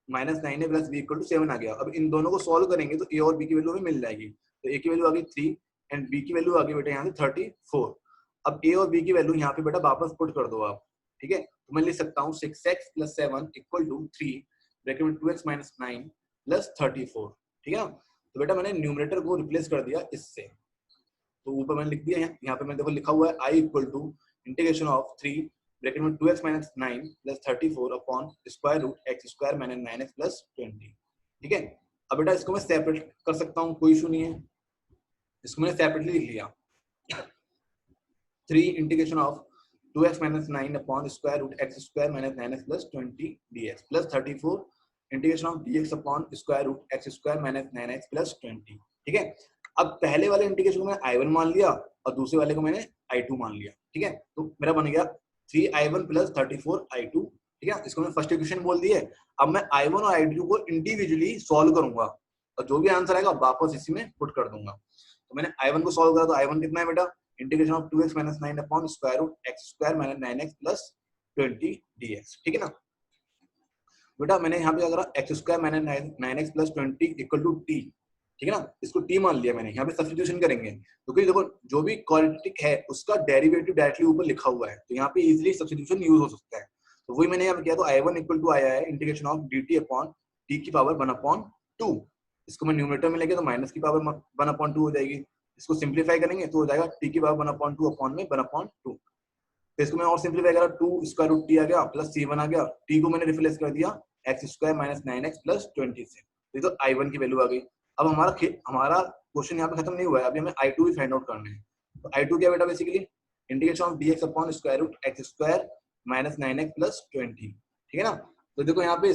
minus 9a plus b equal to 7 आ गया। अब इन दोनों को सॉल्व करेंगे तो a और b की वैल्यू हमें मिल जाएगी। तो a की वैल्यू आ गई 3 एंड b की वैल्यू आ गई बेटा यहाँ से 34। अब a और b की वैल्यू यहाँ पे बेटा वापस पुट कर दो आप। ठीक है, तो मैं लिख सकता हूँ 6x plus 7 equal to 3 bracket में 2x माइनस 9 प्लस 34। ठीक है ना, तो बेटा मैंने न्यूमरेटर को रिप्लेस कर दिया इससे, तो ऊपर मैंने लिख दिया है, यहाँ पे मैंने देखो लिखा हुआ है I equal to integration of 3 bracket में 2x minus 9 plus 34 upon square root x square minus 9x plus 20। ठीक है, अब बेटा इसको मैं सेपरेट कर सकता हूँ, कोई इशू नहीं है, इसको मैंने सेपरेटली लिख लिया। 3 integration of 2x minus 9 upon square root x square minus 9x plus 20 dx plus 34 integration of dx upon square root x square minus 9x plus 20। ठीक है, अब पहले वाले इंटीग्रेशन को मैंने I1 मान लिया और दूसरे वाले को मैंने I2 मान लिया। ठीक है, तो मेरा बन गया 3I1 प्लस 34I2। ठीक है, इसको मैं फर्स्ट इक्वेशन बोल दी है। अब मैं I1 और I2 को इंडिविजुअली सॉल्व करूंगा और जो भी आंसर आएगा वापस इसी में पुट कर दूंगा। तो मैंने I1 को सॉल्व करा तो I1 कितना है बेटा integration of 2x minus 9 upon square root x square minus 9x plus 20 dx। ठीक है ना, बेटा मैंने यहाँ पे अगर x square minus 9x plus 20 equal to t। ठीक है ना, इसको t मान लिया मैंने, यहाँ पे सब्स्टिट्यूशन करेंगे क्योंकि देखो जो भी क्वाड्रेटिक है उसका डेरिवेटिव डायरेक्टली ऊपर लिखा हुआ है, तो यहाँ पे इजीली सब्स्टिट्यूशन यूज हो सकता है। तो वही मैंने यहाँ पे किया, तो I1 इक्वल टू आया है integration of dt upon t की पावर 1/2। इसको मैं न्यूमरेटर में लेके तो माइनस की पावर 1/2 हो जाएगी। इसको सिंप्लीफाई करेंगे तो हो जाएगा t की पावर 1/2 अपॉन में 1/2। फिर इसको मैं और सिंप्लीफाई करा 2 स्क्वायर रूट t आ गया प्लस c1 आ गया, t को मैंने रिप्लेस कर दिया x square minus 9x plus 20 से, ये तो I1 की वैल्यू आ गई। अब हमारा क्वेश्चन यहाँ पे खत्म नहीं हुआ है, अभी हमें I2 भी फाइंड आउट करना है। तो I2 क्या बेटा basically integration of dx upon square root x square minus 9x plus 20। ठीक है ना, तो देखो यहाँ पे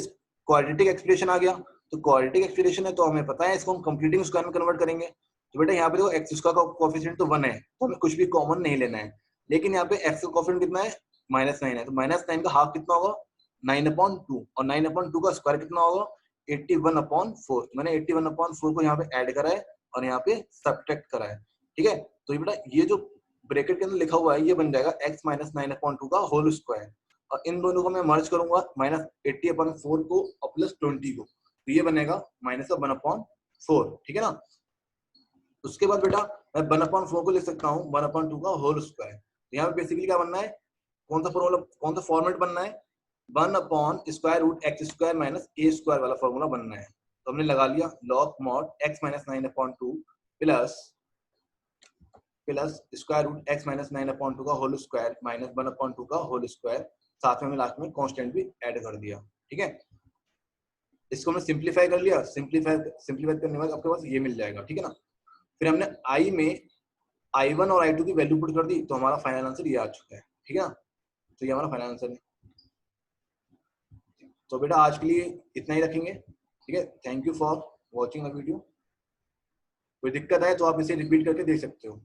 क्वाड्रेटिक एक्सप्रेशन आ गया, तो क्वाड्रेटिक एक्सप्रेशन है तो हमें पता है इसको हम कंप्लीटिंग स्क्वायर में कन्वर्ट करेंगे। तो बेटा यहाँ पे देखो x स्क्वायर का कोएफिशिएंट तो 1 है, तो हमें कुछ भी कॉमन नहीं लेना है, लेकिन यहाँ पे x का कोएफिशिएंट कितना है -9 है, तो -9 का हाफ कितना होगा 9/2 और 9/2 का स्क्वायर कितना होगा 81/4। मैंने 81/4 को यहाँ पे ऐड करा है और यहाँ पे सब्ट्रैक्ट करा है। ठीक है, तो ये बेटा ये जो ब्रैकेट के अंदर लिखा हुआ है ये बन जाएगा x माइनस 9/2 का होल स्क्वायर, और इन दोनों को मैं मर्ज करूंगा -80/4 को और प्लस 20 को, तो ये बनेगा -1/4। ठीक है ना, उसके बाद बेटा मैं 1/4 को लिख सकता हूँ 1/2 का होल स्क्वायर। तो यहाँ पे बेसिकली क्या बनना है, कौन सा फॉर्मूला कौन सा फॉर्मेट बनना है 1/स्क्वायर root x square minus a square वाला फॉर्मूला बनना है। तो हमने लगा लिया log mod x minus 9/2 plus plus square root x minus 9/2 का होल स्क्वायर माइनस 1/2 का होल स्क्वायर, साथ में हमने लास्ट में कांस्टेंट भी ऐड कर दिया। ठीक है, इसको हमने सिंप्लीफाई कर लिया। सिंप्लीफाई करने के बाद आपके पास ये मिल जाएगा। ठीक है ना, फिर हमने i में i1 और i2 की वैल्यू पुट कर दी, तो हमारा फाइनल आंसर ये आ चुका है। ठीक है ना, तो ये हमारा फाइनल आंसर है। तो बेटा आज के लिए इतना ही रखेंगे। ठीक है, thank you for watching the video. कोई दिक्कत है तो आप इसे रिपीट करके देख सकते हो।